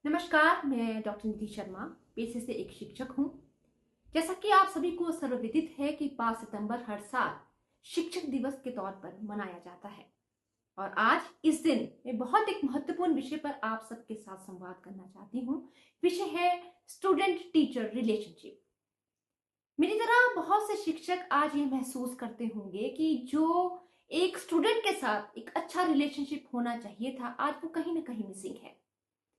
नमस्कार, मैं डॉक्टर निधि शर्मा पेशे से एक शिक्षक हूँ। जैसा कि आप सभी को सर्वविदित है कि 5 सितंबर हर साल शिक्षक दिवस के तौर पर मनाया जाता है और आज इस दिन मैं बहुत एक महत्वपूर्ण विषय पर आप सबके साथ संवाद करना चाहती हूँ। विषय है स्टूडेंट टीचर रिलेशनशिप। मेरी तरह बहुत से शिक्षक आज ये महसूस करते होंगे कि जो एक स्टूडेंट के साथ एक अच्छा रिलेशनशिप होना चाहिए था, आज वो कहीं ना कहीं मिसिंग है।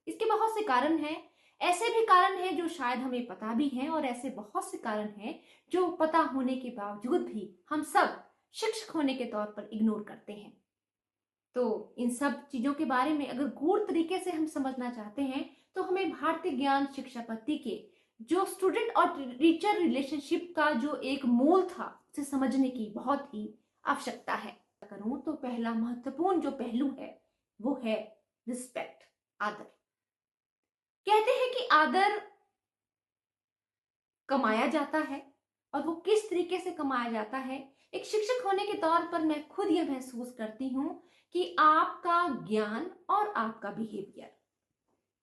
इसके बहुत से कारण हैं। ऐसे भी कारण हैं जो शायद हमें पता भी हैं और ऐसे बहुत से कारण हैं जो पता होने के बावजूद भी हम सब शिक्षक होने के तौर पर इग्नोर करते हैं। तो इन सब चीजों के बारे में अगर गूढ़ तरीके से हम समझना चाहते हैं तो हमें भारतीय ज्ञान शिक्षा पद्धति के जो स्टूडेंट और टीचर रिलेशनशिप का जो एक मूल था उसे समझने की बहुत ही आवश्यकता है। करूं तो पहला महत्वपूर्ण जो पहलू है वो है रिस्पेक्ट, आदर। कहते हैं कि आदर कमाया जाता है और वो किस तरीके से कमाया जाता है। एक शिक्षक होने के तौर पर मैं खुद ये महसूस करती हूँ कि आपका ज्ञान और आपका बिहेवियर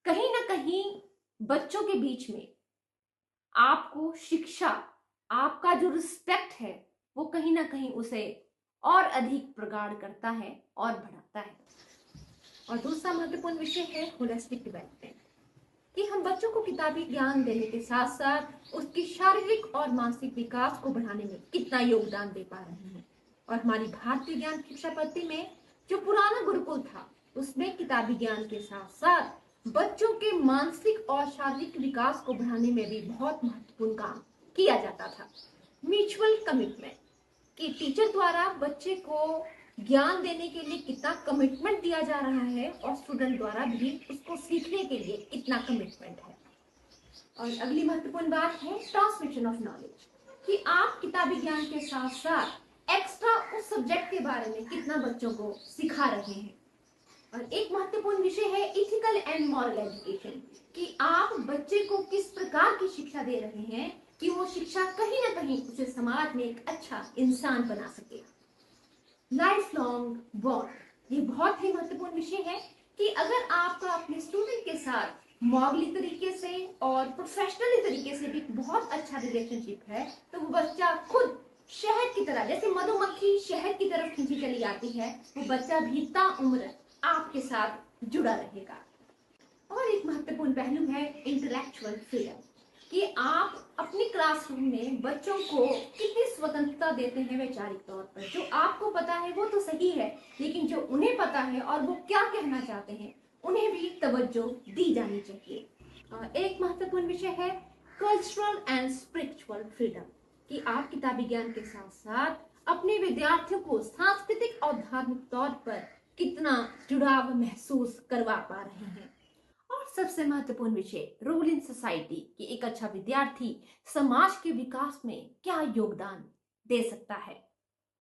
कहीं ना कहीं बच्चों के बीच में आपको शिक्षा, आपका जो रिस्पेक्ट है वो कहीं ना कहीं उसे और अधिक प्रगाढ़ करता है और बढ़ाता है। और दूसरा महत्वपूर्ण विषय है होलिस्टिक डेवलपमेंट, कि हम बच्चों को किताबी ज्ञान देने के साथ साथ उसके शारीरिक और मानसिक विकास को बढ़ाने में कितना योगदान दे पा रहे हैं। और हमारी भारतीय ज्ञान शिक्षा पद्धति में जो पुराना गुरुकुल था उसमें किताबी ज्ञान के साथ साथ बच्चों के मानसिक और शारीरिक विकास को बढ़ाने में भी बहुत महत्वपूर्ण काम किया जाता था। म्यूचुअल कमिटमेंट, कि टीचर द्वारा बच्चे को ज्ञान देने के लिए कितना कमिटमेंट दिया जा रहा है और स्टूडेंट द्वारा भी उसको सीखने के लिए कितना कमिटमेंट है। और अगली महत्वपूर्ण बात है ट्रांसमिशन ऑफ नॉलेज, कि आप किताबी ज्ञान के साथ साथ एक्स्ट्रा उस सब्जेक्ट के बारे में कितना बच्चों को सिखा रहे हैं। और एक महत्वपूर्ण विषय है इथिकल एंड मॉरल एजुकेशन, कि आप बच्चे को किस प्रकार की शिक्षा दे रहे हैं कि वो शिक्षा कहीं ना कहीं उसे समाज में एक अच्छा इंसान बना सके। लाइफ लॉन्ग बॉन्ड, ये बहुत ही महत्वपूर्ण विषय है कि अगर आपका अपने स्टूडेंट के साथ मॉरली तरीके से और प्रोफेशनली तरीके से भी बहुत अच्छा रिलेशनशिप है तो वो बच्चा खुद शहद की तरह, जैसे मधुमक्खी शहद की तरफ खींची चली जाती है, वो बच्चा भी ताउम्र आपके साथ जुड़ा रहेगा। और एक महत्वपूर्ण पहलू है इंटेलेक्चुअल फ्रीडम, कि आप अपनी क्लासरूम में बच्चों को कितनी स्वतंत्रता देते हैं वैचारिक तौर पर। जो आपको पता है वो तो सही है, लेकिन जो उन्हें पता है और वो क्या कहना चाहते हैं उन्हें भी तवज्जो दी जानी चाहिए। और एक महत्वपूर्ण विषय है कल्चरल एंड स्पिरिचुअल फ्रीडम, कि आप किताबी ज्ञान के साथ साथ अपने विद्यार्थियों को सांस्कृतिक और धार्मिक तौर पर कितना जुड़ाव महसूस करवा पा रहे हैं। और सबसे महत्वपूर्ण विषय रोल इन सोसाइटी, कि एक अच्छा विद्यार्थी समाज के विकास में क्या योगदान दे सकता है।